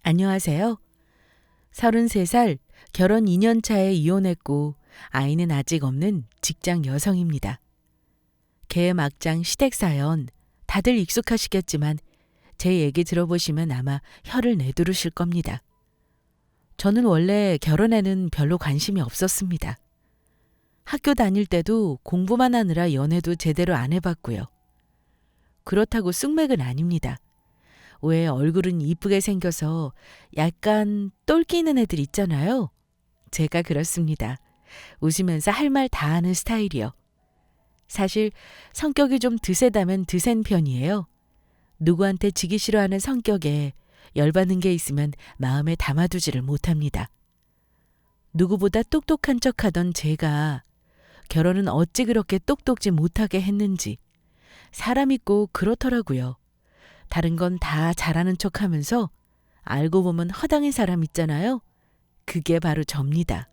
안녕하세요. 33살, 결혼 2년 차에 이혼했고 아이는 아직 없는 직장 여성입니다. 개막장 시댁 사연 다들 익숙하시겠지만 제 얘기 들어보시면 아마 혀를 내두르실 겁니다. 저는 원래 결혼에는 별로 관심이 없었습니다. 학교 다닐 때도 공부만 하느라 연애도 제대로 안 해봤고요. 그렇다고 쑥맥은 아닙니다. 왜 얼굴은 이쁘게 생겨서 약간 똘끼는 애들 있잖아요. 제가 그렇습니다. 웃으면서 할 말 다 하는 스타일이요. 사실 성격이 좀 드세다면 드센 편이에요. 누구한테 지기 싫어하는 성격에 열받는 게 있으면 마음에 담아두지를 못합니다. 누구보다 똑똑한 척하던 제가 결혼은 어찌 그렇게 똑똑지 못하게 했는지 사람 있고 그렇더라고요. 다른 건 다 잘하는 척하면서 알고 보면 허당인 사람 있잖아요. 그게 바로 접니다.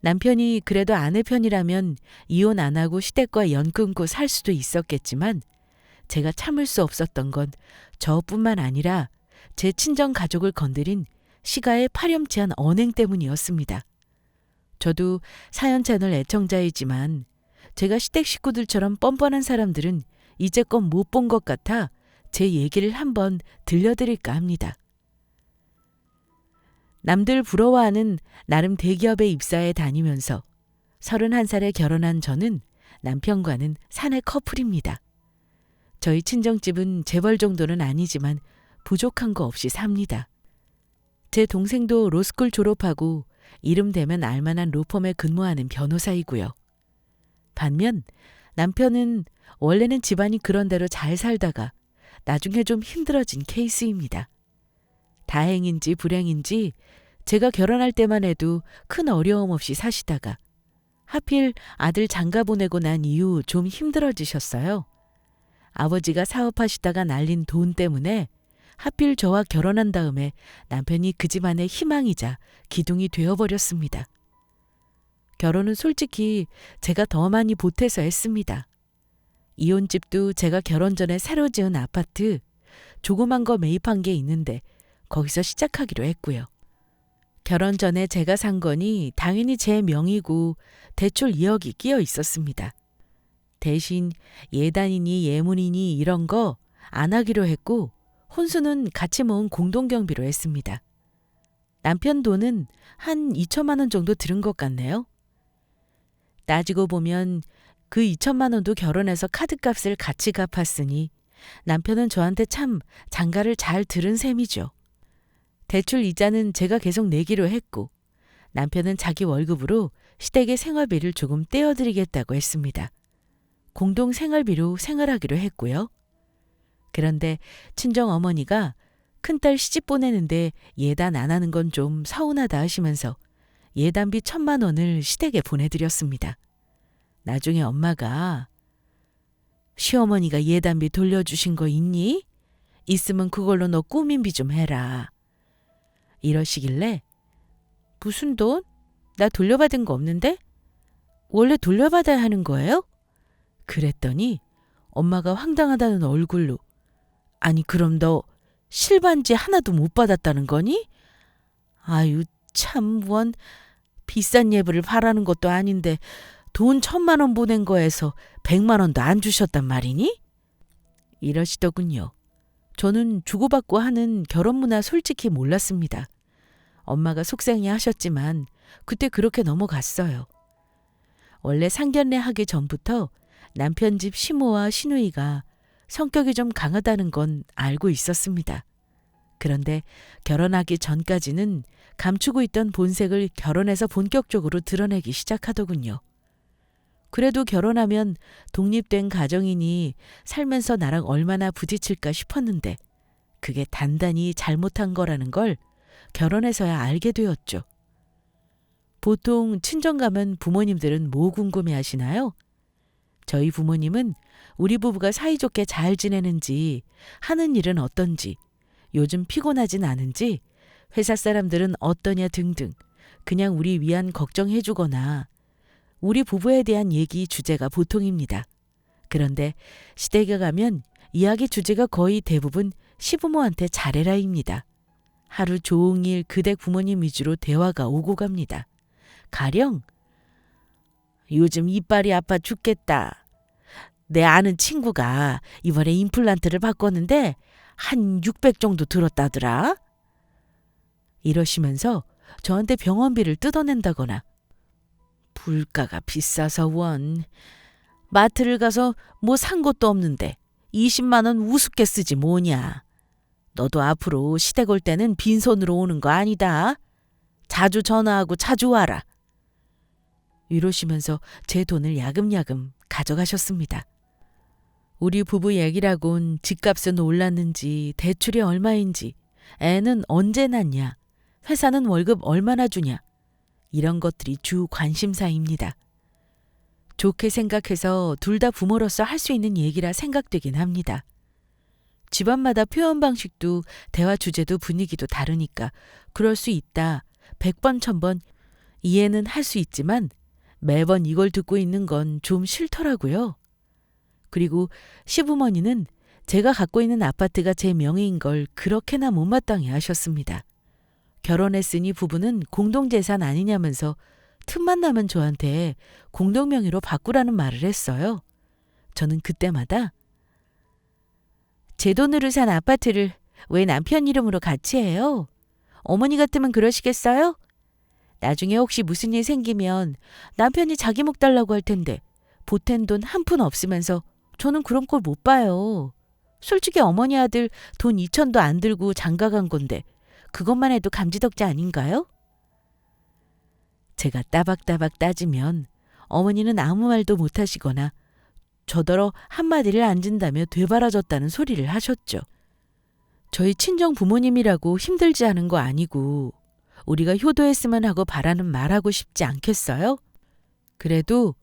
남편이 그래도 아내 편이라면 이혼 안 하고 시댁과 연 끊고 살 수도 있었겠지만 제가 참을 수 없었던 건 저뿐만 아니라 제 친정 가족을 건드린 시가의 파렴치한 언행 때문이었습니다. 저도 사연 채널 애청자이지만 제가 시댁 식구들처럼 뻔뻔한 사람들은 이제껏 못 본 것 같아 제 얘기를 한번 들려드릴까 합니다. 남들 부러워하는 나름 대기업에 입사해 다니면서 31살에 결혼한 저는 남편과는 사내 커플입니다. 저희 친정집은 재벌 정도는 아니지만 부족한 거 없이 삽니다. 제 동생도 로스쿨 졸업하고 이름 되면 알만한 로펌에 근무하는 변호사이고요. 반면 남편은 원래는 집안이 그런 대로 잘 살다가 나중에 좀 힘들어진 케이스입니다. 다행인지 불행인지 제가 결혼할 때만 해도 큰 어려움 없이 사시다가 하필 아들 장가 보내고 난 이후 좀 힘들어지셨어요. 아버지가 사업하시다가 날린 돈 때문에 하필 저와 결혼한 다음에 남편이 그 집안의 희망이자 기둥이 되어버렸습니다. 결혼은 솔직히 제가 더 많이 보태서 했습니다. 이혼집도 제가 결혼 전에 새로 지은 아파트, 조그만 거 매입한 게 있는데 거기서 시작하기로 했고요. 결혼 전에 제가 산 거니 당연히 제 명의고 대출 2억이 끼어 있었습니다. 대신 예단이니 예물이니 이런 거 안 하기로 했고 혼수는 같이 모은 공동경비로 했습니다. 남편 돈은 한 2천만 원 정도 들은 것 같네요. 따지고 보면 그 2천만 원도 결혼해서 카드값을 같이 갚았으니 남편은 저한테 참 장가를 잘 들은 셈이죠. 대출 이자는 제가 계속 내기로 했고 남편은 자기 월급으로 시댁의 생활비를 조금 떼어드리겠다고 했습니다. 공동 생활비로 생활하기로 했고요. 그런데 친정어머니가 큰딸 시집 보내는데 예단 안 하는 건 좀 서운하다 하시면서 예단비 1,000만 원을 시댁에 보내드렸습니다. 나중에 엄마가 시어머니가 예단비 돌려주신 거 있니? 있으면 그걸로 너 꾸민비 좀 해라. 이러시길래 무슨 돈? 나 돌려받은 거 없는데? 원래 돌려받아야 하는 거예요? 그랬더니 엄마가 황당하다는 얼굴로 아니 그럼 너 실반지 하나도 못 받았다는 거니? 아유 참 원 비싼 예불을 바라는 것도 아닌데 돈 1,000만 원 보낸 거에서 100만 원도 안 주셨단 말이니? 이러시더군요. 저는 주고받고 하는 결혼 문화 솔직히 몰랐습니다. 엄마가 속상해 하셨지만 그때 그렇게 넘어갔어요. 원래 상견례 하기 전부터 남편 집 시모와 시누이가 성격이 좀 강하다는 건 알고 있었습니다. 그런데 결혼하기 전까지는 감추고 있던 본색을 결혼해서 본격적으로 드러내기 시작하더군요. 그래도 결혼하면 독립된 가정이니 살면서 나랑 얼마나 부딪힐까 싶었는데 그게 단단히 잘못한 거라는 걸 결혼해서야 알게 되었죠. 보통 친정 가면 부모님들은 뭐 궁금해 하시나요? 저희 부모님은 우리 부부가 사이좋게 잘 지내는지, 하는 일은 어떤지, 요즘 피곤하진 않은지, 회사 사람들은 어떠냐 등등 그냥 우리 위안 걱정해 주거나 우리 부부에 대한 얘기 주제가 보통입니다. 그런데 시댁에 가면 이야기 주제가 거의 대부분 시부모한테 잘해라입니다. 하루 종일 그댁 부모님 위주로 대화가 오고 갑니다. 가령 요즘 이빨이 아파 죽겠다. 내 아는 친구가 이번에 임플란트를 바꿨는데 한 600 정도 들었다더라. 이러시면서 저한테 병원비를 뜯어낸다거나 물가가 비싸서 원. 마트를 가서 뭐 산 것도 없는데 20만 원 우습게 쓰지 뭐냐. 너도 앞으로 시댁 올 때는 빈손으로 오는 거 아니다. 자주 전화하고 자주 와라. 이러시면서 제 돈을 야금야금 가져가셨습니다. 우리 부부 얘기라곤 집값은 올랐는지 대출이 얼마인지 애는 언제 낳냐 회사는 월급 얼마나 주냐 이런 것들이 주 관심사입니다. 좋게 생각해서 둘 다 부모로서 할 수 있는 얘기라 생각되긴 합니다. 집안마다 표현 방식도 대화 주제도 분위기도 다르니까 그럴 수 있다. 100번 1000번 이해는 할 수 있지만 매번 이걸 듣고 있는 건 좀 싫더라고요. 그리고 시부모니는 제가 갖고 있는 아파트가 제 명의인 걸 그렇게나 못마땅해 하셨습니다. 결혼했으니 부부는 공동재산 아니냐면서 틈만 나면 저한테 공동명의로 바꾸라는 말을 했어요. 저는 그때마다 제 돈으로 산 아파트를 왜 남편 이름으로 같이 해요? 어머니 같으면 그러시겠어요? 나중에 혹시 무슨 일 생기면 남편이 자기 목 달라고 할 텐데 보탠 돈 한 푼 없으면서 저는 그런 꼴 못 봐요. 솔직히 어머니 아들 돈 2천도 안 들고 장가 간 건데 그것만 해도 감지덕지 아닌가요? 제가 따박따박 따지면 어머니는 아무 말도 못하시거나 저더러 한마디를 안 준다며 되바라졌다는 소리를 하셨죠. 저희 친정 부모님이라고 힘들지 않은 거 아니고 우리가 효도했으면 하고 바라는 말하고 싶지 않겠어요? 그래도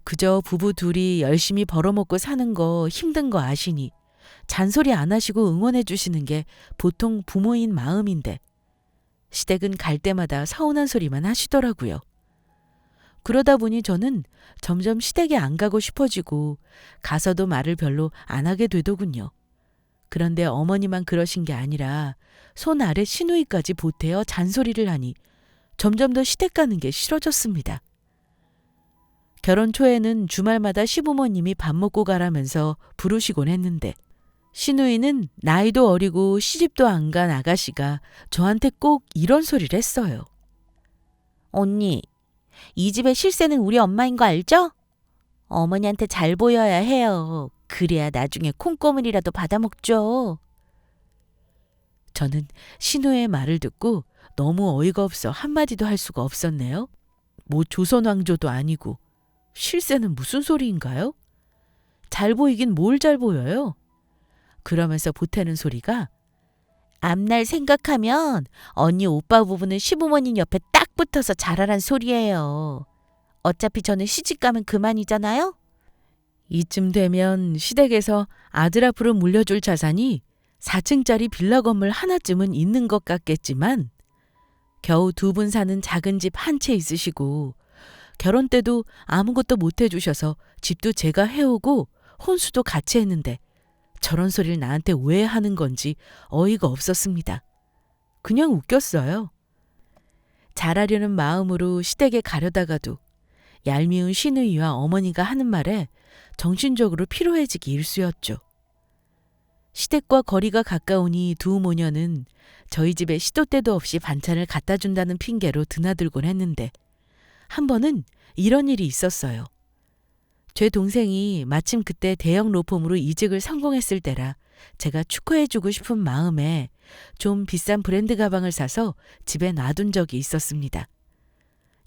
그저 부부 둘이 열심히 벌어먹고 사는 거 힘든 거 아시니 잔소리 안 하시고 응원해 주시는 게 보통 부모인 마음인데 시댁은 갈 때마다 서운한 소리만 하시더라고요. 그러다 보니 저는 점점 시댁에 안 가고 싶어지고 가서도 말을 별로 안 하게 되더군요. 그런데 어머니만 그러신 게 아니라 손 아래 시누이까지 보태어 잔소리를 하니 점점 더 시댁 가는 게 싫어졌습니다. 결혼 초에는 주말마다 시부모님이 밥 먹고 가라면서 부르시곤 했는데 시누이는 나이도 어리고 시집도 안 간 아가씨가 저한테 꼭 이런 소리를 했어요. 언니, 이 집의 실세는 우리 엄마인 거 알죠? 어머니한테 잘 보여야 해요. 그래야 나중에 콩고물이라도 받아먹죠. 저는 신우의 말을 듣고 너무 어이가 없어 한마디도 할 수가 없었네요. 뭐 조선 왕조도 아니고 실세는 무슨 소리인가요? 잘 보이긴 뭘 잘 보여요? 그러면서 보태는 소리가 앞날 생각하면 언니 오빠 부부는 시부모님 옆에 딱 붙어서 자라란 소리예요. 어차피 저는 시집가면 그만이잖아요? 이쯤 되면 시댁에서 아들 앞으로 물려줄 자산이 4층짜리 빌라 건물 하나쯤은 있는 것 같겠지만 겨우 2분 사는 작은 집 한 채 있으시고 결혼 때도 아무것도 못 해주셔서 집도 제가 해오고 혼수도 같이 했는데 저런 소리를 나한테 왜 하는 건지 어이가 없었습니다. 그냥 웃겼어요. 잘하려는 마음으로 시댁에 가려다가도 얄미운 시누이와 어머니가 하는 말에 정신적으로 피로해지기 일쑤였죠. 시댁과 거리가 가까우니 두 모녀는 저희 집에 시도 때도 없이 반찬을 갖다 준다는 핑계로 드나들곤 했는데 한 번은 이런 일이 있었어요. 제 동생이 마침 그때 대형 로펌으로 이직을 성공했을 때라 제가 축하해주고 싶은 마음에 좀 비싼 브랜드 가방을 사서 집에 놔둔 적이 있었습니다.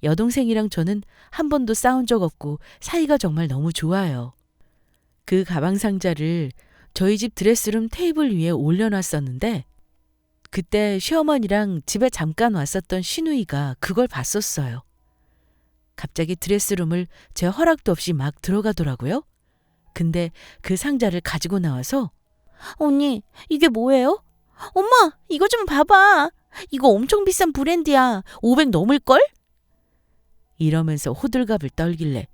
여동생이랑 저는 한 번도 싸운 적 없고 사이가 정말 너무 좋아요. 그 가방 상자를 저희 집 드레스룸 테이블 위에 올려놨었는데 그때 시어머니랑 집에 잠깐 왔었던 시누이가 그걸 봤었어요. 갑자기 드레스룸을 제 허락도 없이 막 들어가더라고요. 근데 그 상자를 가지고 나와서 언니, 이게 뭐예요? 엄마, 이거 좀 봐봐. 이거 엄청 비싼 브랜드야. 500 넘을걸? 이러면서 호들갑을 떨길래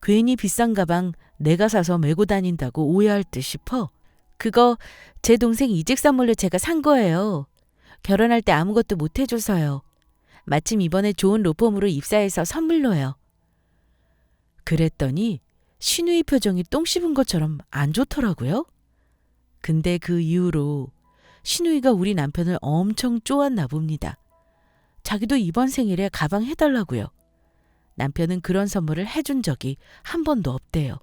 괜히 비싼 가방 내가 사서 메고 다닌다고 오해할 듯 싶어 그거 제 동생 이직 선물로 제가 산 거예요. 결혼할 때 아무것도 못 해줘서요. 마침 이번에 좋은 로펌으로 입사해서 선물로요. 그랬더니 신우이 표정이 똥 씹은 것처럼 안 좋더라고요. 근데 그 이후로 신우이가 우리 남편을 엄청 쪼았나 봅니다. 자기도 이번 생일에 가방 해달라고요. 남편은 그런 선물을 해준 적이 한 번도 없대요.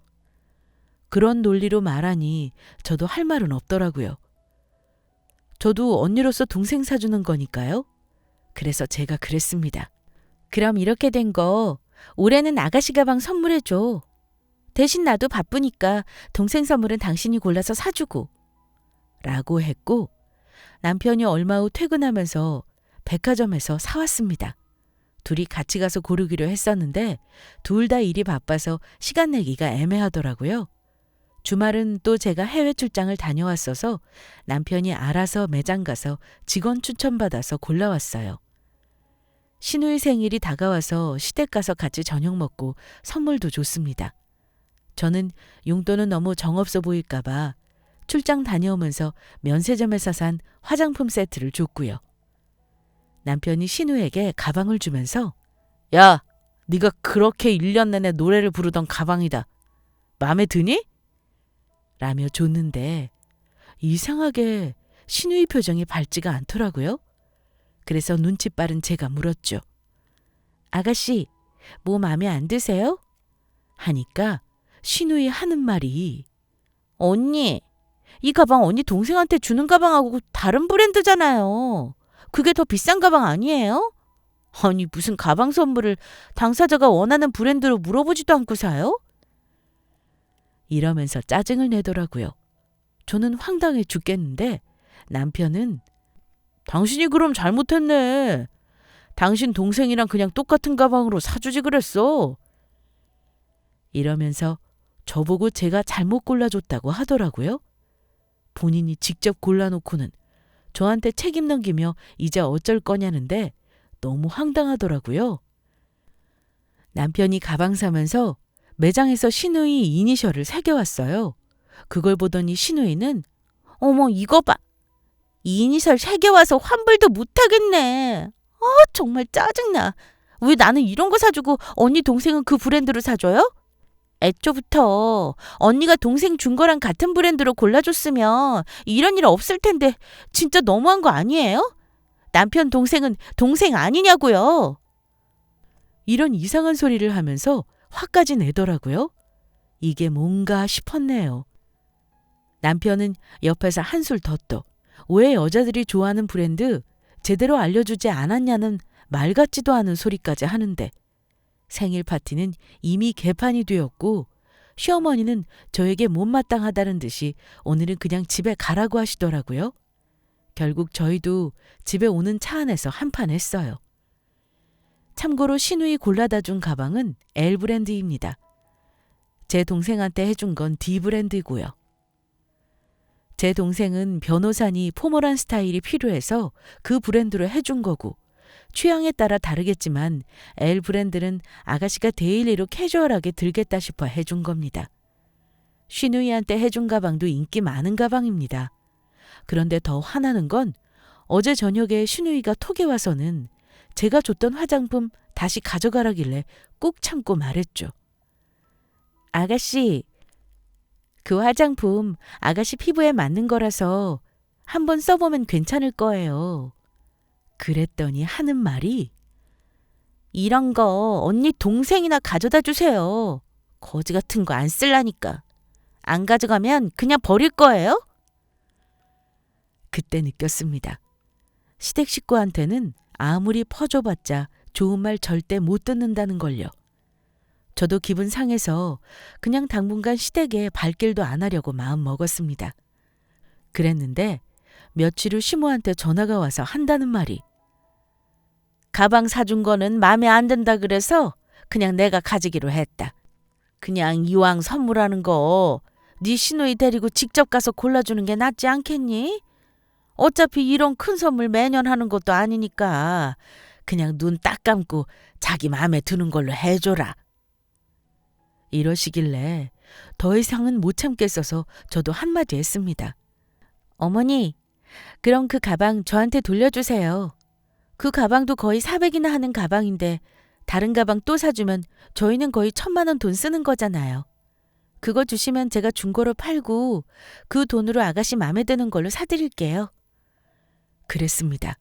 그런 논리로 말하니 저도 할 말은 없더라고요. 저도 언니로서 동생 사주는 거니까요. 그래서 제가 그랬습니다. 그럼 이렇게 된 거 올해는 아가씨 가방 선물해줘. 대신 나도 바쁘니까 동생 선물은 당신이 골라서 사주고. 라고 했고 남편이 얼마 후 퇴근하면서 백화점에서 사왔습니다. 둘이 같이 가서 고르기로 했었는데 둘 다 일이 바빠서 시간 내기가 애매하더라고요. 주말은 또 제가 해외 출장을 다녀왔어서 남편이 알아서 매장 가서 직원 추천받아서 골라왔어요. 신우이 생일이 다가와서 시댁 가서 같이 저녁 먹고 선물도 줬습니다. 저는 용돈은 너무 정없어 보일까봐 출장 다녀오면서 면세점에서 산 화장품 세트를 줬고요. 남편이 신우에게 가방을 주면서 야, 네가 그렇게 1년 내내 노래를 부르던 가방이다. 마음에 드니? 라며 줬는데 이상하게 신우이 표정이 밝지가 않더라고요. 그래서 눈치 빠른 제가 물었죠. 아가씨, 뭐 마음에 안 드세요? 하니까 신우이 하는 말이 언니, 이 가방 언니 동생한테 주는 가방하고 다른 브랜드잖아요. 그게 더 비싼 가방 아니에요? 아니 무슨 가방 선물을 당사자가 원하는 브랜드로 물어보지도 않고 사요? 이러면서 짜증을 내더라고요. 저는 황당해 죽겠는데 남편은 당신이 그럼 잘못했네. 당신 동생이랑 그냥 똑같은 가방으로 사주지 그랬어. 이러면서 저보고 제가 잘못 골라줬다고 하더라고요. 본인이 직접 골라놓고는 저한테 책임 넘기며 이제 어쩔 거냐는데 너무 황당하더라고요. 남편이 가방 사면서 매장에서 신우이 이니셜을 새겨왔어요. 그걸 보더니 신우이는 어머 이거 봐. 이 이니셜 새겨와서 환불도 못하겠네. 정말 짜증나. 왜 나는 이런 거 사주고 언니 동생은 그 브랜드로 사줘요? 애초부터 언니가 동생 준 거랑 같은 브랜드로 골라줬으면 이런 일 없을 텐데 진짜 너무한 거 아니에요? 남편 동생은 동생 아니냐고요. 이런 이상한 소리를 하면서 화까지 내더라고요. 이게 뭔가 싶었네요. 남편은 옆에서 한술 더 떠 왜 여자들이 좋아하는 브랜드 제대로 알려주지 않았냐는 말 같지도 않은 소리까지 하는데 생일 파티는 이미 개판이 되었고 시어머니는 저에게 못마땅하다는 듯이 오늘은 그냥 집에 가라고 하시더라고요. 결국 저희도 집에 오는 차 안에서 한판 했어요. 참고로 신우이 골라다 준 가방은 L 브랜드입니다. 제 동생한테 해준 건 D 브랜드고요. 제 동생은 변호사니 포멀한 스타일이 필요해서 그 브랜드로 해준 거고 취향에 따라 다르겠지만 L 브랜드는 아가씨가 데일리로 캐주얼하게 들겠다 싶어 해준 겁니다. 신우이한테 해준 가방도 인기 많은 가방입니다. 그런데 더 화나는 건 어제 저녁에 신우이가 톡에 와서는 제가 줬던 화장품 다시 가져가라길래 꾹 참고 말했죠. 아가씨, 그 화장품 아가씨 피부에 맞는 거라서 한번 써보면 괜찮을 거예요. 그랬더니 하는 말이 이런 거 언니 동생이나 가져다 주세요. 거지 같은 거 안 쓸라니까. 안 가져가면 그냥 버릴 거예요? 그때 느꼈습니다. 시댁 식구한테는 아무리 퍼줘봤자 좋은 말 절대 못 듣는다는 걸요. 저도 기분 상해서 그냥 당분간 시댁에 발길도 안 하려고 마음 먹었습니다. 그랬는데 며칠 후 시모한테 전화가 와서 한다는 말이 가방 사준 거는 마음에 안 든다 그래서 그냥 내가 가지기로 했다. 그냥 이왕 선물하는 거 네 시누이 데리고 직접 가서 골라주는 게 낫지 않겠니? 어차피 이런 큰 선물 매년 하는 것도 아니니까 그냥 눈 딱 감고 자기 마음에 드는 걸로 해줘라. 이러시길래 더 이상은 못 참겠어서 저도 한마디 했습니다. 어머니, 그럼 그 가방 저한테 돌려주세요. 그 가방도 거의 400이나 하는 가방인데 다른 가방 또 사주면 저희는 거의 1,000만 원 돈 쓰는 거잖아요. 그거 주시면 제가 중고로 팔고 그 돈으로 아가씨 마음에 드는 걸로 사드릴게요. 그랬습니다.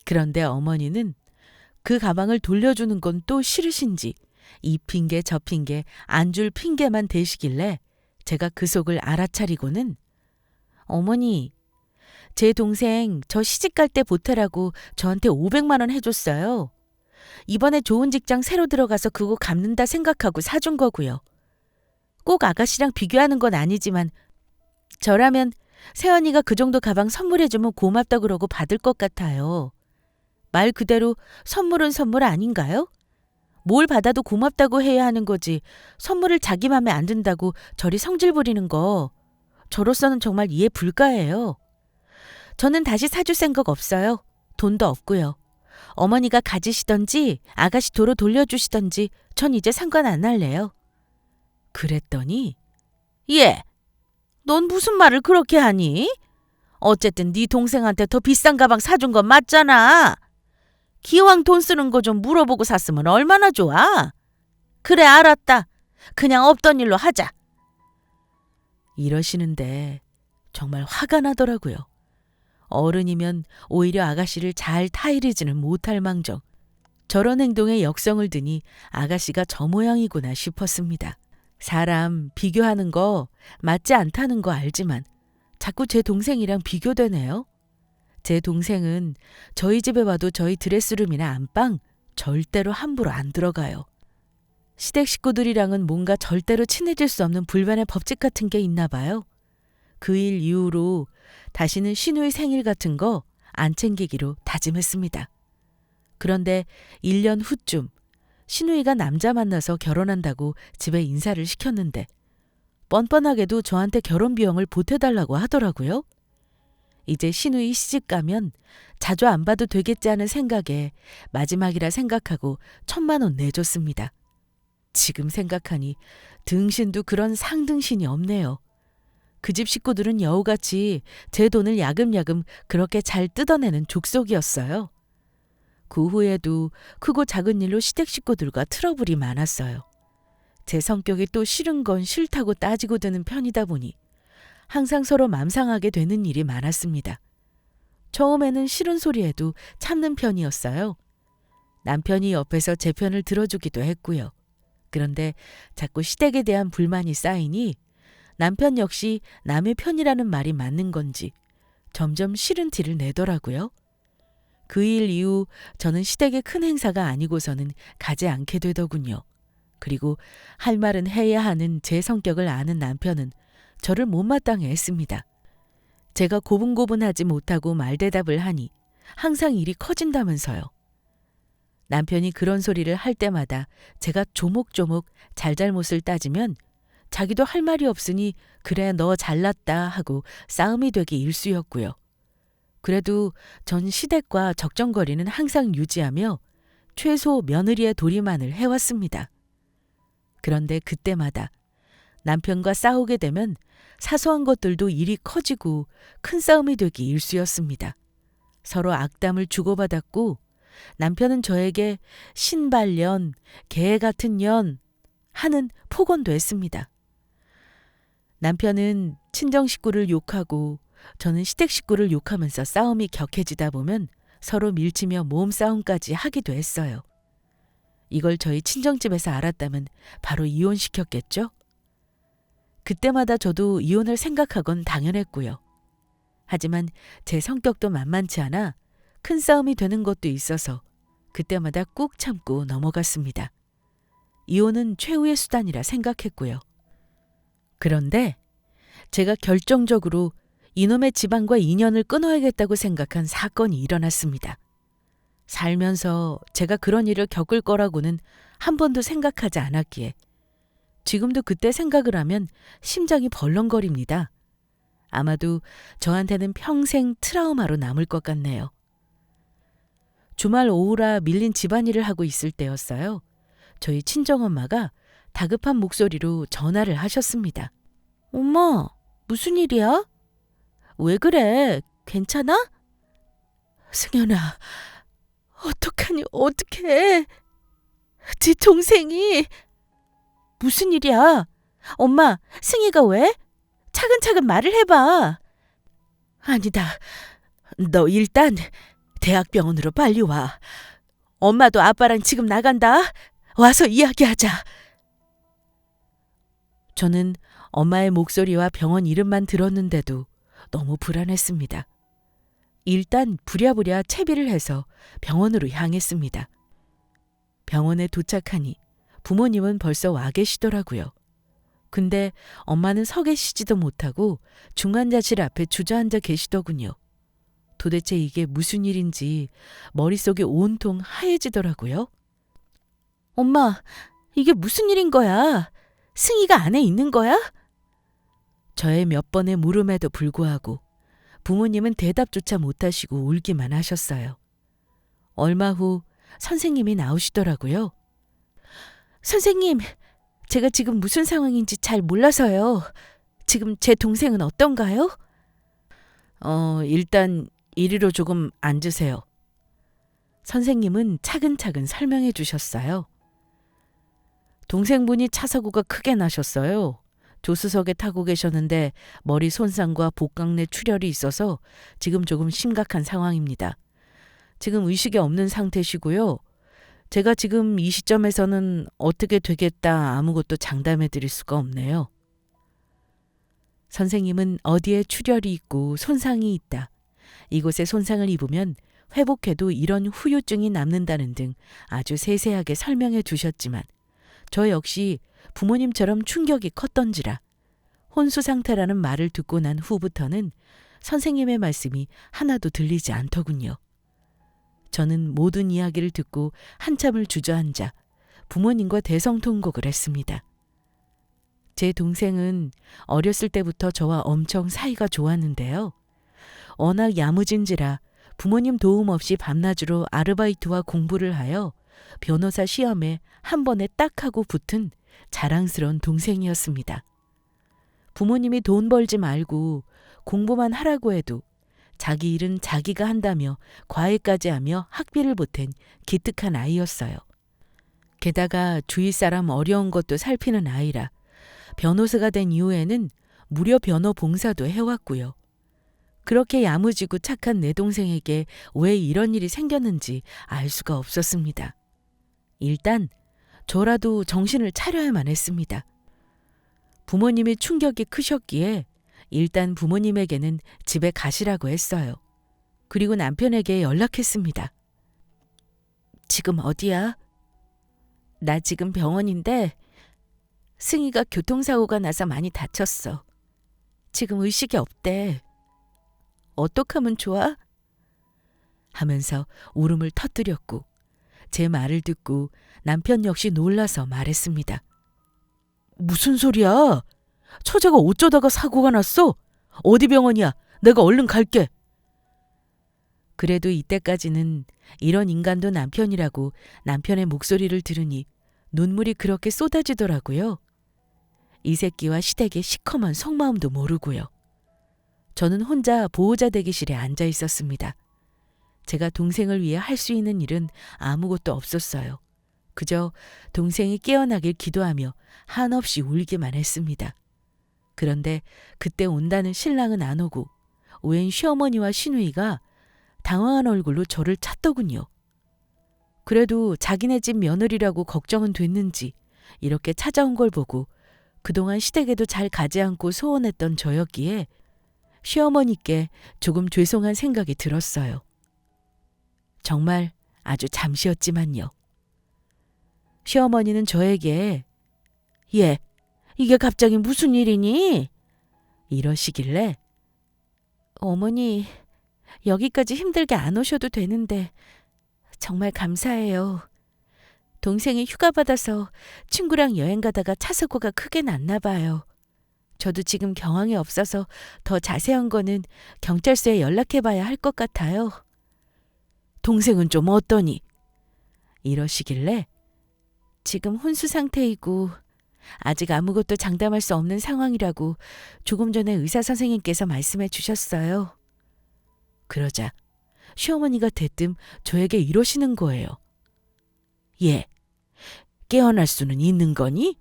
그런데 어머니는 그 가방을 돌려주는 건 또 싫으신지 이 핑계 저 핑계 안 줄 핑계만 대시길래 제가 그 속을 알아차리고는 어머니, 제 동생 저 시집갈 때 보태라고 저한테 500만 원 해줬어요. 이번에 좋은 직장 새로 들어가서 그거 갚는다 생각하고 사준 거고요. 꼭 아가씨랑 비교하는 건 아니지만 저라면 새언니가 그 정도 가방 선물해주면 고맙다 그러고 받을 것 같아요. 말 그대로 선물은 선물 아닌가요? 뭘 받아도 고맙다고 해야 하는 거지 선물을 자기 맘에 안 든다고 저리 성질 부리는 거 저로서는 정말 이해 불가해요. 저는 다시 사줄 생각 없어요. 돈도 없고요. 어머니가 가지시던지 아가씨 도로 돌려주시던지 전 이제 상관 안 할래요. 그랬더니 예, 넌 무슨 말을 그렇게 하니? 어쨌든 네 동생한테 더 비싼 가방 사준 건 맞잖아. 기왕 돈 쓰는 거 좀 물어보고 샀으면 얼마나 좋아. 그래 알았다. 그냥 없던 일로 하자. 이러시는데 정말 화가 나더라고요. 어른이면 오히려 아가씨를 잘 타이르지는 못할 망정 저런 행동에 역성을 드니 아가씨가 저 모양이구나 싶었습니다. 사람 비교하는 거 맞지 않다는 거 알지만 자꾸 제 동생이랑 비교되네요. 제 동생은 저희 집에 와도 저희 드레스룸이나 안방 절대로 함부로 안 들어가요. 시댁 식구들이랑은 뭔가 절대로 친해질 수 없는 불변의 법칙 같은 게 있나 봐요. 그 일 이후로 다시는 신우의 생일 같은 거 안 챙기기로 다짐했습니다. 그런데 1년 후쯤 신우이가 남자 만나서 결혼한다고 집에 인사를 시켰는데 뻔뻔하게도 저한테 결혼 비용을 보태달라고 하더라고요. 이제 신우이 시집 가면 자주 안 봐도 되겠지 하는 생각에 마지막이라 생각하고 1,000만 원 내줬습니다. 지금 생각하니 등신도 그런 상등신이 없네요. 그 집 식구들은 여우같이 제 돈을 야금야금 그렇게 잘 뜯어내는 족속이었어요. 그 후에도 크고 작은 일로 시댁 식구들과 트러블이 많았어요. 제 성격이 또 싫은 건 싫다고 따지고 드는 편이다 보니 항상 서로 맘 상하게 되는 일이 많았습니다. 처음에는 싫은 소리에도 참는 편이었어요. 남편이 옆에서 제 편을 들어주기도 했고요. 그런데 자꾸 시댁에 대한 불만이 쌓이니 남편 역시 남의 편이라는 말이 맞는 건지 점점 싫은 티를 내더라고요. 그 일 이후 저는 시댁의 큰 행사가 아니고서는 가지 않게 되더군요. 그리고 할 말은 해야 하는 제 성격을 아는 남편은 저를 못마땅해 했습니다. 제가 고분고분하지 못하고 말대답을 하니 항상 일이 커진다면서요. 남편이 그런 소리를 할 때마다 제가 조목조목 잘잘못을 따지면 자기도 할 말이 없으니 그래 너 잘났다 하고 싸움이 되기 일쑤였고요. 그래도 전 시댁과 적정거리는 항상 유지하며 최소 며느리의 도리만을 해왔습니다. 그런데 그때마다 남편과 싸우게 되면 사소한 것들도 일이 커지고 큰 싸움이 되기 일쑤였습니다. 서로 악담을 주고받았고 남편은 저에게 신발년, 개 같은 년 하는 폭언도 했습니다. 남편은 친정 식구를 욕하고 저는 시댁 식구를 욕하면서 싸움이 격해지다 보면 서로 밀치며 몸싸움까지 하기도 했어요. 이걸 저희 친정집에서 알았다면 바로 이혼시켰겠죠? 그때마다 저도 이혼을 생각하곤 당연했고요. 하지만 제 성격도 만만치 않아 큰 싸움이 되는 것도 있어서 그때마다 꾹 참고 넘어갔습니다. 이혼은 최후의 수단이라 생각했고요. 그런데 제가 결정적으로 이놈의 집안과 인연을 끊어야겠다고 생각한 사건이 일어났습니다. 살면서 제가 그런 일을 겪을 거라고는 한 번도 생각하지 않았기에 지금도 그때 생각을 하면 심장이 벌렁거립니다. 아마도 저한테는 평생 트라우마로 남을 것 같네요. 주말 오후라 밀린 집안일을 하고 있을 때였어요. 저희 친정엄마가 다급한 목소리로 전화를 하셨습니다. 엄마, 무슨 일이야? 왜 그래? 괜찮아? 승현아, 어떡하니, 어떡해. 네 동생이. 무슨 일이야? 엄마, 승희가 왜? 차근차근 말을 해봐. 아니다. 너 일단 대학병원으로 빨리 와. 엄마도 아빠랑 지금 나간다. 와서 이야기하자. 저는 엄마의 목소리와 병원 이름만 들었는데도 너무 불안했습니다. 일단 부랴부랴 채비를 해서 병원으로 향했습니다. 병원에 도착하니 부모님은 벌써 와 계시더라고요. 근데 엄마는 서 계시지도 못하고 중환자실 앞에 주저앉아 계시더군요. 도대체 이게 무슨 일인지 머릿속이 온통 하얘지더라고요. 엄마, 이게 무슨 일인 거야? 승희가 안에 있는 거야? 저의 몇 번의 물음에도 불구하고 부모님은 대답조차 못하시고 울기만 하셨어요. 얼마 후 선생님이 나오시더라고요. 선생님, 제가 지금 무슨 상황인지 잘 몰라서요. 지금 제 동생은 어떤가요? 일단 이리로 조금 앉으세요. 선생님은 차근차근 설명해 주셨어요. 동생분이 차 사고가 크게 나셨어요. 조수석에 타고 계셨는데 머리 손상과 복강 내 출혈이 있어서 지금 조금 심각한 상황입니다. 지금 의식이 없는 상태시고요. 제가 지금 이 시점에서는 어떻게 되겠다 아무것도 장담해 드릴 수가 없네요. 선생님은 어디에 출혈이 있고 손상이 있다. 이곳에 손상을 입으면 회복해도 이런 후유증이 남는다는 등 아주 세세하게 설명해 주셨지만 저 역시 부모님처럼 충격이 컸던지라 혼수 상태라는 말을 듣고 난 후부터는 선생님의 말씀이 하나도 들리지 않더군요. 저는 모든 이야기를 듣고 한참을 주저앉아 부모님과 대성통곡을 했습니다. 제 동생은 어렸을 때부터 저와 엄청 사이가 좋았는데요. 워낙 야무진지라 부모님 도움 없이 밤낮으로 아르바이트와 공부를 하여 변호사 시험에 한 번에 딱 하고 붙은 자랑스러운 동생이었습니다. 부모님이 돈 벌지 말고 공부만 하라고 해도 자기 일은 자기가 한다며 과외까지 하며 학비를 보탠 기특한 아이였어요. 게다가 주위 사람 어려운 것도 살피는 아이라 변호사가 된 이후에는 무료 변호 봉사도 해왔고요. 그렇게 야무지고 착한 내 동생에게 왜 이런 일이 생겼는지 알 수가 없었습니다. 일단 저라도 정신을 차려야만 했습니다. 부모님이 충격이 크셨기에 일단 부모님에게는 집에 가시라고 했어요. 그리고 남편에게 연락했습니다. 지금 어디야? 나 지금 병원인데 승희가 교통사고가 나서 많이 다쳤어. 지금 의식이 없대. 어떡하면 좋아? 하면서 울음을 터뜨렸고 제 말을 듣고 남편 역시 놀라서 말했습니다. 무슨 소리야? 처제가 어쩌다가 사고가 났어? 어디 병원이야? 내가 얼른 갈게. 그래도 이때까지는 이런 인간도 남편이라고 남편의 목소리를 들으니 눈물이 그렇게 쏟아지더라고요. 이 새끼와 시댁의 시커먼 속마음도 모르고요. 저는 혼자 보호자 대기실에 앉아 있었습니다. 제가 동생을 위해 할 수 있는 일은 아무것도 없었어요. 그저 동생이 깨어나길 기도하며 한없이 울기만 했습니다. 그런데 그때 온다는 신랑은 안 오고 웬 시어머니와 시누이가 당황한 얼굴로 저를 찾더군요. 그래도 자기네 집 며느리라고 걱정은 됐는지 이렇게 찾아온 걸 보고 그동안 시댁에도 잘 가지 않고 소원했던 저였기에 시어머니께 조금 죄송한 생각이 들었어요. 정말 아주 잠시였지만요. 시어머니는 저에게 "얘, 이게 갑자기 무슨 일이니?" 이러시길래 "어머니, 여기까지 힘들게 안 오셔도 되는데 정말 감사해요. 동생이 휴가 받아서 친구랑 여행 가다가 차 사고가 크게 났나 봐요. 저도 지금 경황이 없어서 더 자세한 거는 경찰서에 연락해 봐야 할 것 같아요. 동생은 좀 어떠니?" 이러시길래 지금 혼수 상태이고 아직 아무것도 장담할 수 없는 상황이라고 조금 전에 의사 선생님께서 말씀해 주셨어요. 그러자 시어머니가 대뜸 저에게 이러시는 거예요. 얘, 깨어날 수는 있는 거니?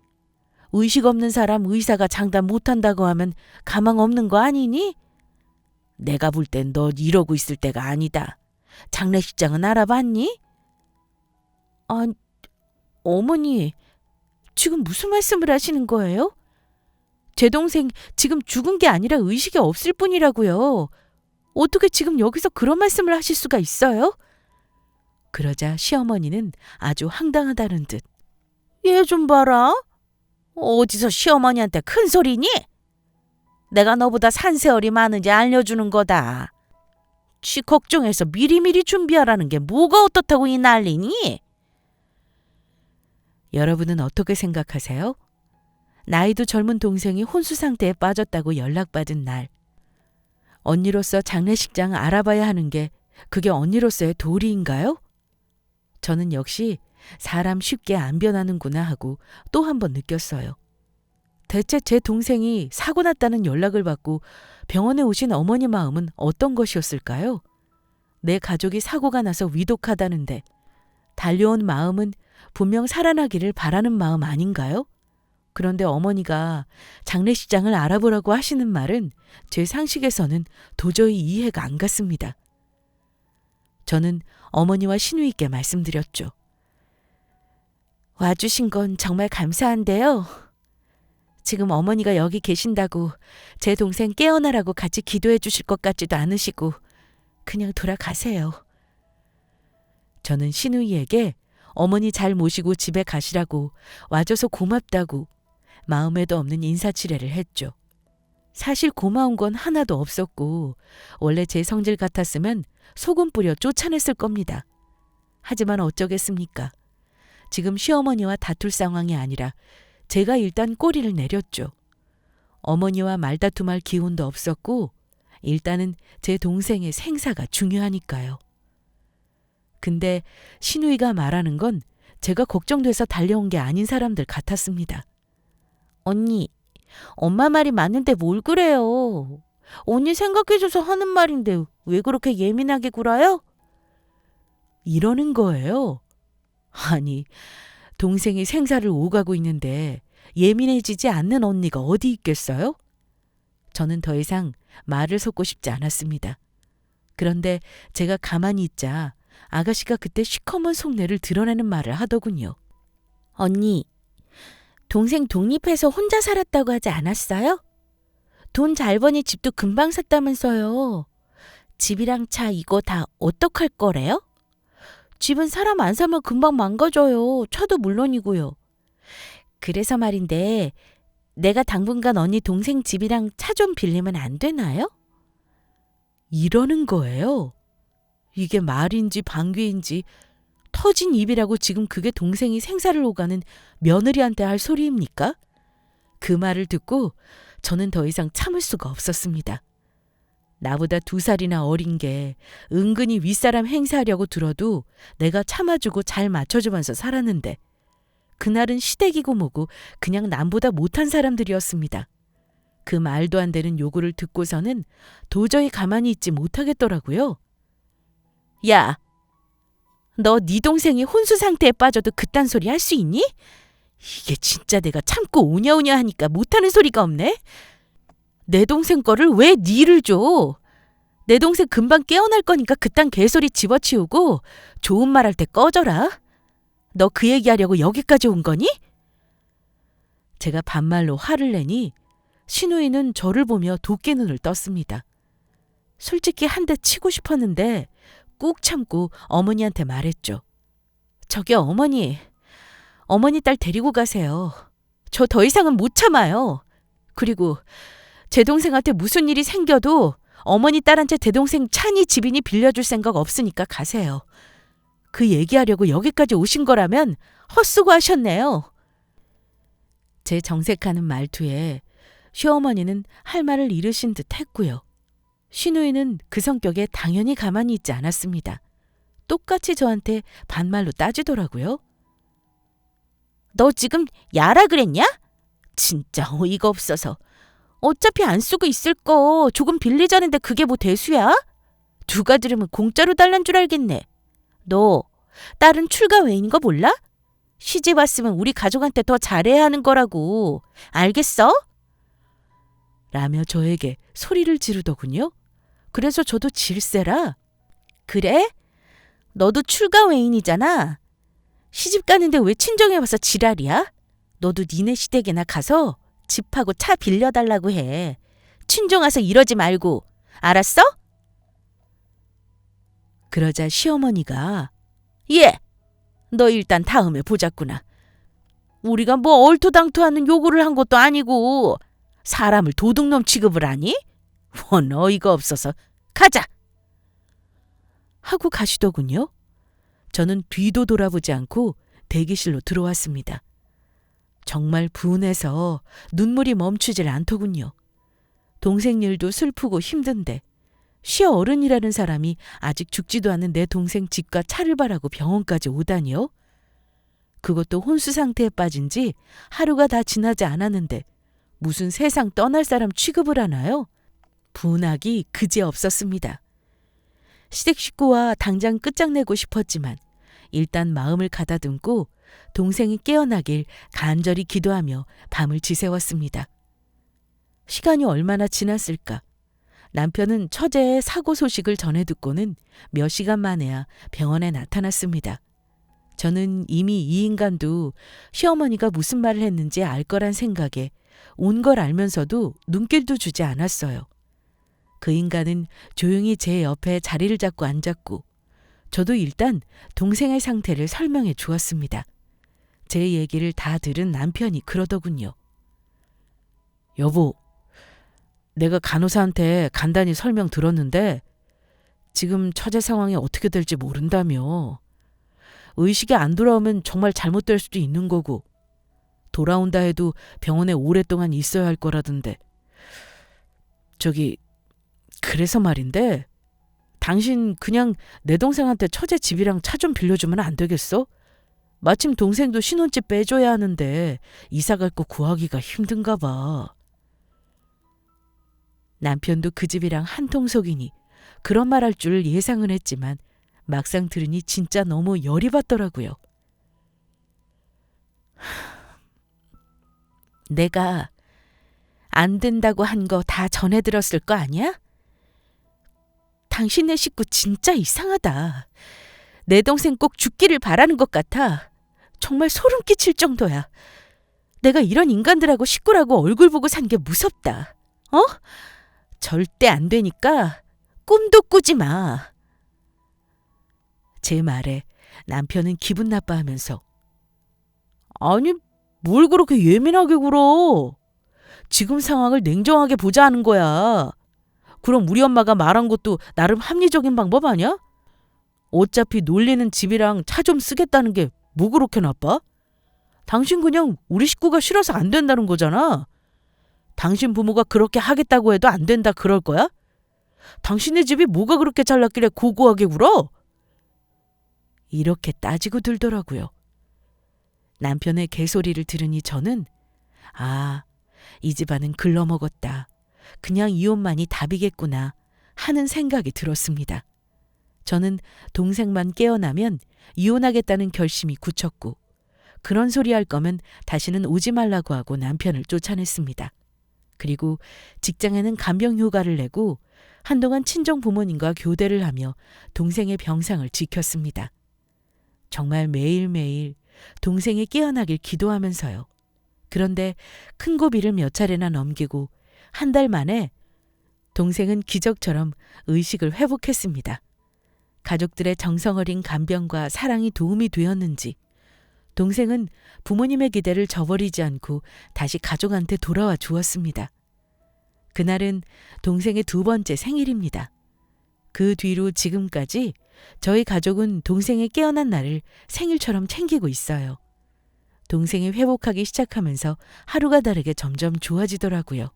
의식 없는 사람 의사가 장담 못한다고 하면 가망 없는 거 아니니? 내가 볼 땐 너 이러고 있을 때가 아니다. 장례식장은 알아봤니? 아, 어머니, 지금 무슨 말씀을 하시는 거예요? 제 동생 지금 죽은 게 아니라 의식이 없을 뿐이라고요. 어떻게 지금 여기서 그런 말씀을 하실 수가 있어요? 그러자 시어머니는 아주 황당하다는 듯. 얘 좀 봐라. 어디서 시어머니한테 큰 소리니? 내가 너보다 산세월이 많은지 알려주는 거다. 쥐 걱정해서 미리미리 준비하라는 게 뭐가 어떻다고 이 난리니? 여러분은 어떻게 생각하세요? 나이도 젊은 동생이 혼수 상태에 빠졌다고 연락받은 날. 언니로서 장례식장 알아봐야 하는 게 그게 언니로서의 도리인가요? 저는 역시 사람 쉽게 안 변하는구나 하고 또 한 번 느꼈어요. 대체 제 동생이 사고 났다는 연락을 받고 병원에 오신 어머니 마음은 어떤 것이었을까요? 내 가족이 사고가 나서 위독하다는데 달려온 마음은 분명 살아나기를 바라는 마음 아닌가요? 그런데 어머니가 장례식장을 알아보라고 하시는 말은 제 상식에서는 도저히 이해가 안 갔습니다. 저는 어머니와 신우이께 말씀드렸죠. 와주신 건 정말 감사한데요. 지금 어머니가 여기 계신다고 제 동생 깨어나라고 같이 기도해 주실 것 같지도 않으시고 그냥 돌아가세요. 저는 신우이에게 어머니 잘 모시고 집에 가시라고 와줘서 고맙다고 마음에도 없는 인사치레를 했죠. 사실 고마운 건 하나도 없었고 원래 제 성질 같았으면 소금 뿌려 쫓아냈을 겁니다. 하지만 어쩌겠습니까? 지금 시어머니와 다툴 상황이 아니라 제가 일단 꼬리를 내렸죠. 어머니와 말다툼할 기운도 없었고 일단은 제 동생의 생사가 중요하니까요. 근데 신우이가 말하는 건 제가 걱정돼서 달려온 게 아닌 사람들 같았습니다. 언니, 엄마 말이 맞는데 뭘 그래요? 언니 생각해줘서 하는 말인데 왜 그렇게 예민하게 굴어요? 이러는 거예요. 아니, 동생이 생사를 오가고 있는데 예민해지지 않는 언니가 어디 있겠어요? 저는 더 이상 말을 섞고 싶지 않았습니다. 그런데 제가 가만히 있자 아가씨가 그때 시커먼 속내를 드러내는 말을 하더군요. 언니, 동생 독립해서 혼자 살았다고 하지 않았어요? 돈 잘 버니 집도 금방 샀다면서요. 집이랑 차 이거 다 어떡할 거래요? 집은 사람 안 사면 금방 망가져요. 차도 물론이고요. 그래서 말인데 내가 당분간 언니 동생 집이랑 차 좀 빌리면 안 되나요? 이러는 거예요. 이게 말인지 방귀인지 터진 입이라고 지금 그게 동생이 생사를 오가는 며느리한테 할 소리입니까? 그 말을 듣고 저는 더 이상 참을 수가 없었습니다. 나보다 2살이나 어린 게 은근히 윗사람 행세하려고 들어도 내가 참아주고 잘 맞춰주면서 살았는데 그날은 시댁이고 뭐고 그냥 남보다 못한 사람들이었습니다. 그 말도 안 되는 요구를 듣고서는 도저히 가만히 있지 못하겠더라고요. 야, 너 네 동생이 혼수 상태에 빠져도 그딴 소리 할 수 있니? 이게 진짜 내가 참고 오냐오냐 하니까 못하는 소리가 없네. 내 동생 거를 왜 니를 줘? 내 동생 금방 깨어날 거니까 그딴 개소리 집어치우고 좋은 말 할 때 꺼져라. 너 그 얘기하려고 여기까지 온 거니? 제가 반말로 화를 내니 신우이는 저를 보며 도끼눈을 떴습니다. 솔직히 한 대 치고 싶었는데 꾹 참고 어머니한테 말했죠. 저기요 어머니 딸 데리고 가세요. 저 더 이상은 못 참아요. 그리고 제 동생한테 무슨 일이 생겨도 어머니 딸한테 제 동생 찬이 집이니 빌려줄 생각 없으니까 가세요. 그 얘기하려고 여기까지 오신 거라면 헛수고하셨네요. 제 정색하는 말투에 시어머니는 할 말을 잃으신 듯 했고요. 신우이는 그 성격에 당연히 가만히 있지 않았습니다. 똑같이 저한테 반말로 따지더라고요. 너 지금 야라 그랬냐? 진짜 어이가 없어서. 어차피 안 쓰고 있을 거 조금 빌리자는데 그게 뭐 대수야? 누가 들으면 공짜로 달란 줄 알겠네. 너 딸은 출가 외인 거 몰라? 시집 왔으면 우리 가족한테 더 잘해야 하는 거라고. 알겠어? 라며 저에게 소리를 지르더군요. 그래서 저도 질세라. 그래? 너도 출가 외인이잖아. 시집 가는데 왜 친정에 와서 지랄이야? 너도 니네 시댁이나 가서 집하고 차 빌려달라고 해. 친정 와서 이러지 말고. 알았어? 그러자 시어머니가 예, 너 일단 다음에 보자꾸나. 우리가 뭐 얼토당토하는 요구를 한 것도 아니고 사람을 도둑놈 취급을 하니? 원 어이가 없어서. 가자! 하고 가시더군요. 저는 뒤도 돌아보지 않고 대기실로 들어왔습니다. 정말 분해서 눈물이 멈추질 않더군요. 동생 일도 슬프고 힘든데 시어른이라는 사람이 아직 죽지도 않은 내 동생 집과 차를 바라고 병원까지 오다니요? 그것도 혼수 상태에 빠진 지 하루가 다 지나지 않았는데 무슨 세상 떠날 사람 취급을 하나요? 분하기 그지없었습니다. 시댁 식구와 당장 끝장내고 싶었지만 일단 마음을 가다듬고 동생이 깨어나길 간절히 기도하며 밤을 지새웠습니다. 시간이 얼마나 지났을까? 남편은 처제의 사고 소식을 전해 듣고는 몇 시간 만에야 병원에 나타났습니다. 저는 이미 이 인간도 시어머니가 무슨 말을 했는지 알 거란 생각에 온 걸 알면서도 눈길도 주지 않았어요. 그 인간은 조용히 제 옆에 자리를 잡고 앉았고 저도 일단 동생의 상태를 설명해 주었습니다. 제 얘기를 다 들은 남편이 그러더군요. 여보, 내가 간호사한테 간단히 설명 들었는데 지금 처제 상황이 어떻게 될지 모른다며. 의식이 안 돌아오면 정말 잘못될 수도 있는 거고 돌아온다 해도 병원에 오랫동안 있어야 할 거라던데. 그래서 말인데 당신 그냥 내 동생한테 처제 집이랑 차 좀 빌려주면 안 되겠어? 마침 동생도 신혼집 빼줘야 하는데 이사 갈 거 구하기가 힘든가 봐. 남편도 그 집이랑 한통속이니 그런 말 할 줄 예상은 했지만 막상 들으니 진짜 너무 열이 받더라고요. 내가 안 된다고 한 거 다 전해 들었을 거 아니야? 당신네 식구 진짜 이상하다. 내 동생 꼭 죽기를 바라는 것 같아. 정말 소름 끼칠 정도야. 내가 이런 인간들하고 식구라고 얼굴 보고 산 게 무섭다. 어? 절대 안 되니까 꿈도 꾸지 마. 제 말에 남편은 기분 나빠하면서 아니, 뭘 그렇게 예민하게 굴어. 지금 상황을 냉정하게 보자 하는 거야. 그럼 우리 엄마가 말한 것도 나름 합리적인 방법 아니야? 어차피 놀리는 집이랑 차 좀 쓰겠다는 게 뭐 그렇게 나빠? 당신 그냥 우리 식구가 싫어서 안 된다는 거잖아. 당신 부모가 그렇게 하겠다고 해도 안 된다 그럴 거야? 당신네 집이 뭐가 그렇게 잘났길래 고고하게 굴어? 이렇게 따지고 들더라고요. 남편의 개소리를 들으니 저는 이 집안은 글러먹었다. 그냥 이혼만이 답이겠구나 하는 생각이 들었습니다. 저는 동생만 깨어나면 이혼하겠다는 결심이 굳혔고 그런 소리 할 거면 다시는 오지 말라고 하고 남편을 쫓아냈습니다. 그리고 직장에는 간병 휴가를 내고 한동안 친정 부모님과 교대를 하며 동생의 병상을 지켰습니다. 정말 매일매일 동생이 깨어나길 기도하면서요. 그런데 큰 고비를 몇 차례나 넘기고 한 달 만에 동생은 기적처럼 의식을 회복했습니다. 가족들의 정성 어린 간병과 사랑이 도움이 되었는지 동생은 부모님의 기대를 저버리지 않고 다시 가족한테 돌아와 주었습니다. 그날은 동생의 2번째 생일입니다. 그 뒤로 지금까지 저희 가족은 동생이 깨어난 날을 생일처럼 챙기고 있어요. 동생이 회복하기 시작하면서 하루가 다르게 점점 좋아지더라고요.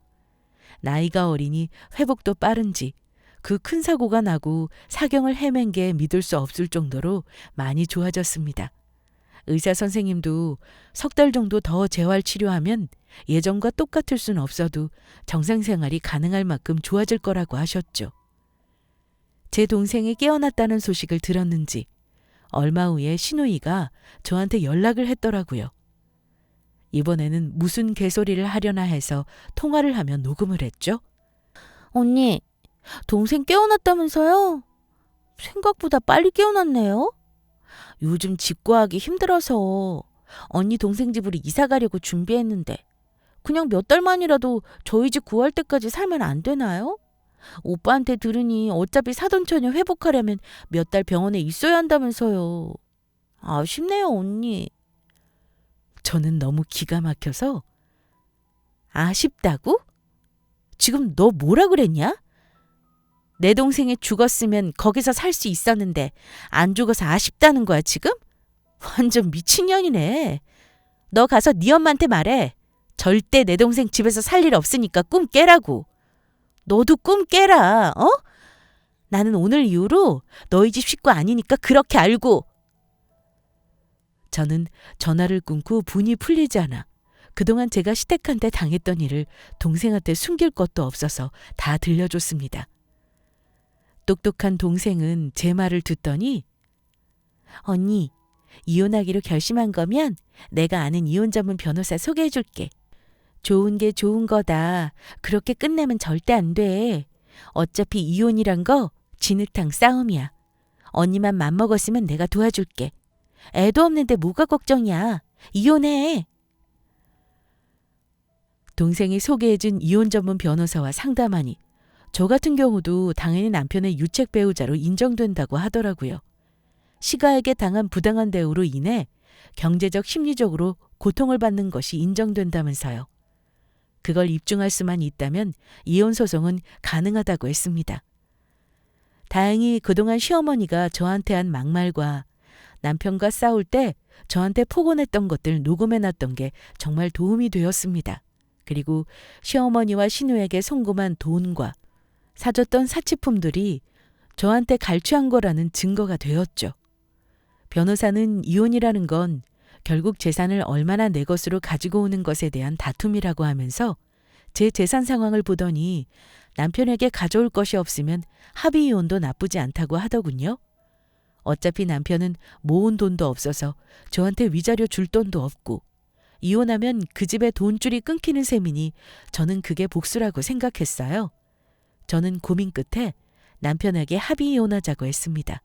나이가 어리니 회복도 빠른지 그 큰 사고가 나고 사경을 헤맨 게 믿을 수 없을 정도로 많이 좋아졌습니다. 의사 선생님도 석 달 정도 더 재활 치료하면 예전과 똑같을 순 없어도 정상 생활이 가능할 만큼 좋아질 거라고 하셨죠. 제 동생이 깨어났다는 소식을 들었는지 얼마 후에 시누이가 저한테 연락을 했더라고요. 이번에는 무슨 개소리를 하려나 해서 통화를 하며 녹음을 했죠. 언니, 동생 깨어났다면서요? 생각보다 빨리 깨어났네요. 요즘 집 구하기 힘들어서 언니 동생 집으로 이사 가려고 준비했는데 그냥 몇 달만이라도 저희 집 구할 때까지 살면 안 되나요? 오빠한테 들으니 어차피 사돈처녀 회복하려면 몇 달 병원에 있어야 한다면서요. 아쉽네요, 언니. 저는 너무 기가 막혀서 아쉽다고? 지금 너 뭐라 그랬냐? 내 동생이 죽었으면 거기서 살 수 있었는데 안 죽어서 아쉽다는 거야 지금? 완전 미친년이네. 너 가서 네 엄마한테 말해. 절대 내 동생 집에서 살 일 없으니까 꿈 깨라고. 너도 꿈 깨라. 어? 나는 오늘 이후로 너희 집 식구 아니니까 그렇게 알고. 저는 전화를 끊고 분이 풀리지 않아 그동안 제가 시댁한테 당했던 일을 동생한테 숨길 것도 없어서 다 들려줬습니다. 똑똑한 동생은 제 말을 듣더니 언니, 이혼하기로 결심한 거면 내가 아는 이혼 전문 변호사 소개해 줄게. 좋은 게 좋은 거다. 그렇게 끝내면 절대 안 돼. 어차피 이혼이란 거 진흙탕 싸움이야. 언니만 맘먹었으면 내가 도와줄게. 애도 없는데 뭐가 걱정이야. 이혼해. 동생이 소개해준 이혼 전문 변호사와 상담하니 저 같은 경우도 당연히 남편의 유책 배우자로 인정된다고 하더라고요. 시가에게 당한 부당한 대우로 인해 경제적 심리적으로 고통을 받는 것이 인정된다면서요. 그걸 입증할 수만 있다면 이혼 소송은 가능하다고 했습니다. 다행히 그동안 시어머니가 저한테 한 막말과 남편과 싸울 때 저한테 폭언했던 것들 녹음해놨던 게 정말 도움이 되었습니다. 그리고 시어머니와 시누에게 송금한 돈과 사줬던 사치품들이 저한테 갈취한 거라는 증거가 되었죠. 변호사는 이혼이라는 건 결국 재산을 얼마나 내 것으로 가지고 오는 것에 대한 다툼이라고 하면서 제 재산 상황을 보더니 남편에게 가져올 것이 없으면 합의 이혼도 나쁘지 않다고 하더군요. 어차피 남편은 모은 돈도 없어서 저한테 위자료 줄 돈도 없고 이혼하면 그 집의 돈줄이 끊기는 셈이니 저는 그게 복수라고 생각했어요. 저는 고민 끝에 남편에게 합의 이혼하자고 했습니다.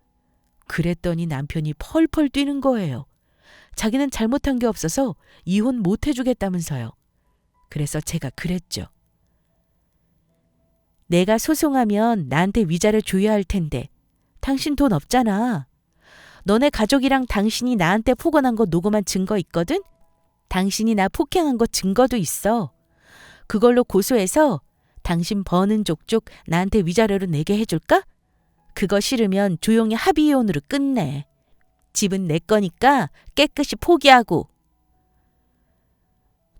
그랬더니 남편이 펄펄 뛰는 거예요. 자기는 잘못한 게 없어서 이혼 못 해주겠다면서요. 그래서 제가 그랬죠. 내가 소송하면 나한테 위자료 줘야 할 텐데 당신 돈 없잖아. 너네 가족이랑 당신이 나한테 폭언한 거 녹음한 증거 있거든? 당신이 나 폭행한 거 증거도 있어. 그걸로 고소해서 당신 버는 족족 나한테 위자료로 내게 해줄까? 그거 싫으면 조용히 합의 이혼으로 끝내. 집은 내 거니까 깨끗이 포기하고.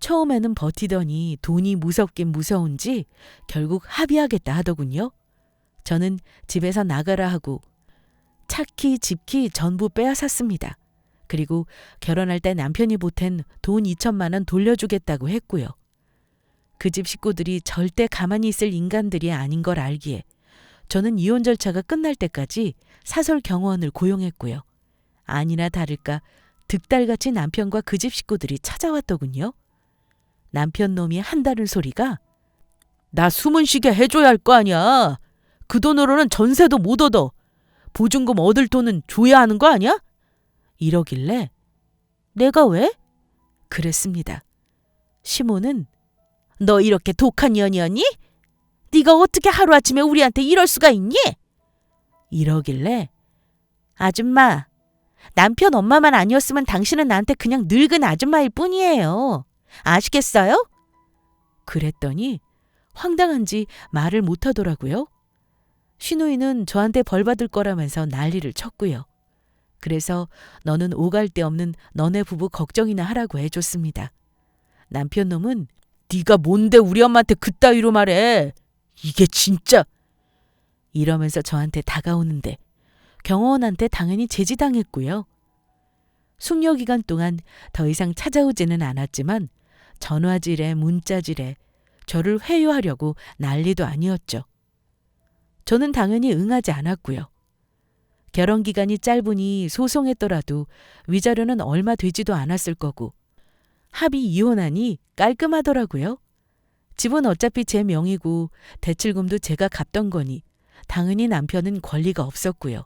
처음에는 버티더니 돈이 무섭긴 무서운지 결국 합의하겠다 하더군요. 저는 집에서 나가라 하고 차키, 집키 전부 빼앗았습니다. 그리고 결혼할 때 남편이 보탠 돈 2천만 원 돌려주겠다고 했고요. 그 집 식구들이 절대 가만히 있을 인간들이 아닌 걸 알기에 저는 이혼 절차가 끝날 때까지 사설 경호원을 고용했고요. 아니나 다를까 득달같이 남편과 그 집 식구들이 찾아왔더군요. 남편 놈이 한다는 소리가 나 숨은 쉬게 해줘야 할 거 아니야. 그 돈으로는 전세도 못 얻어. 보증금 얻을 돈은 줘야 하는 거 아니야? 이러길래 내가 왜? 그랬습니다. 시모는 너 이렇게 독한 년이었니? 네가 어떻게 하루아침에 우리한테 이럴 수가 있니? 이러길래 아줌마, 남편 엄마만 아니었으면 당신은 나한테 그냥 늙은 아줌마일 뿐이에요. 아시겠어요? 그랬더니 황당한지 말을 못하더라고요. 시누이는 저한테 벌 받을 거라면서 난리를 쳤고요. 그래서 너는 오갈 데 없는 너네 부부 걱정이나 하라고 해줬습니다. 남편 놈은 네가 뭔데 우리 엄마한테 그따위로 말해. 이게 진짜. 이러면서 저한테 다가오는데 경호원한테 당연히 제지당했고요. 숙려 기간 동안 더 이상 찾아오지는 않았지만 전화질에 문자질에 저를 회유하려고 난리도 아니었죠. 저는 당연히 응하지 않았고요. 결혼 기간이 짧으니 소송했더라도 위자료는 얼마 되지도 않았을 거고 합의 이혼하니 깔끔하더라고요. 집은 어차피 제 명의고 대출금도 제가 갚던 거니 당연히 남편은 권리가 없었고요.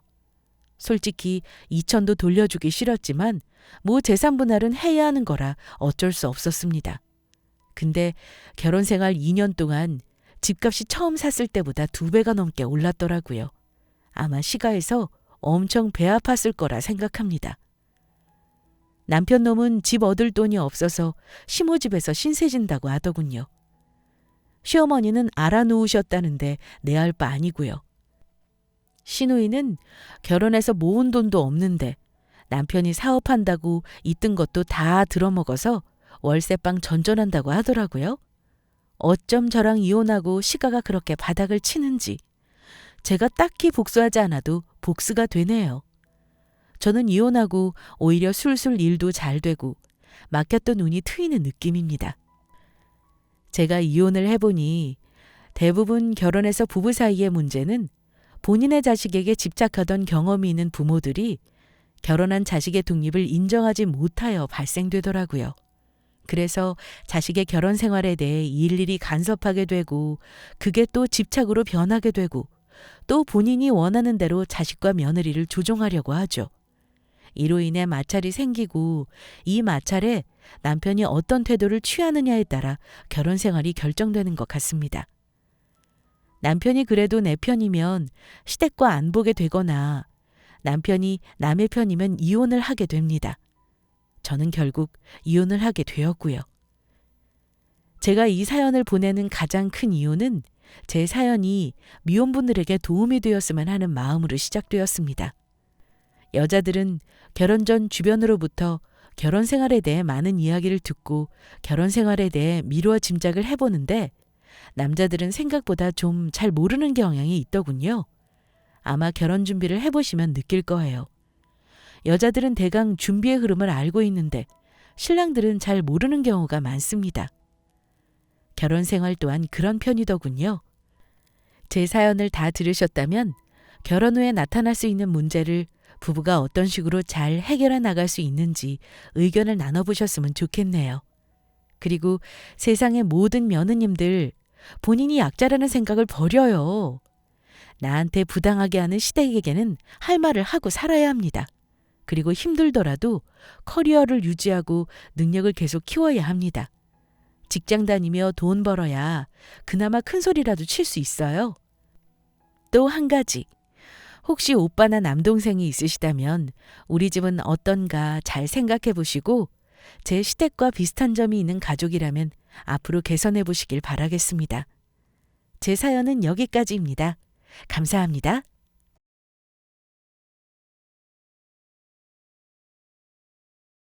솔직히 2천도 돌려주기 싫었지만 뭐 재산 분할은 해야 하는 거라 어쩔 수 없었습니다. 근데 결혼 생활 2년 동안 집값이 처음 샀을 때보다 2배가 넘게 올랐더라고요. 아마 시가에서 엄청 배 아팠을 거라 생각합니다. 남편 놈은 집 얻을 돈이 없어서 시모집에서 신세 진다고 하더군요. 시어머니는 알아놓으셨다는데 내 할 바 아니고요. 시누이는 결혼해서 모은 돈도 없는데 남편이 사업한다고 있던 것도 다 들어먹어서 월세방 전전한다고 하더라고요. 어쩜 저랑 이혼하고 시가가 그렇게 바닥을 치는지 제가 딱히 복수하지 않아도 복수가 되네요. 저는 이혼하고 오히려 술술 일도 잘 되고 막혔던 운이 트이는 느낌입니다. 제가 이혼을 해보니 대부분 결혼해서 부부 사이의 문제는 본인의 자식에게 집착하던 경험이 있는 부모들이 결혼한 자식의 독립을 인정하지 못하여 발생되더라고요. 그래서 자식의 결혼 생활에 대해 일일이 간섭하게 되고 그게 또 집착으로 변하게 되고 또 본인이 원하는 대로 자식과 며느리를 조종하려고 하죠. 이로 인해 마찰이 생기고 이 마찰에 남편이 어떤 태도를 취하느냐에 따라 결혼 생활이 결정되는 것 같습니다. 남편이 그래도 내 편이면 시댁과 안 보게 되거나 남편이 남의 편이면 이혼을 하게 됩니다. 저는 결국 이혼을 하게 되었고요. 제가 이 사연을 보내는 가장 큰 이유는 제 사연이 미혼분들에게 도움이 되었으면 하는 마음으로 시작되었습니다. 여자들은 결혼 전 주변으로부터 결혼 생활에 대해 많은 이야기를 듣고 결혼 생활에 대해 미루어 짐작을 해보는데 남자들은 생각보다 좀 잘 모르는 경향이 있더군요. 아마 결혼 준비를 해보시면 느낄 거예요. 여자들은 대강 준비의 흐름을 알고 있는데 신랑들은 잘 모르는 경우가 많습니다. 결혼 생활 또한 그런 편이더군요. 제 사연을 다 들으셨다면 결혼 후에 나타날 수 있는 문제를 부부가 어떤 식으로 잘 해결해 나갈 수 있는지 의견을 나눠보셨으면 좋겠네요. 그리고 세상의 모든 며느님들 본인이 약자라는 생각을 버려요. 나한테 부당하게 하는 시댁에게는 할 말을 하고 살아야 합니다. 그리고 힘들더라도 커리어를 유지하고 능력을 계속 키워야 합니다. 직장 다니며 돈 벌어야 그나마 큰 소리라도 칠 수 있어요. 또 한 가지, 혹시 오빠나 남동생이 있으시다면 우리 집은 어떤가 잘 생각해 보시고 제 시댁과 비슷한 점이 있는 가족이라면 앞으로 개선해 보시길 바라겠습니다. 제 사연은 여기까지입니다. 감사합니다.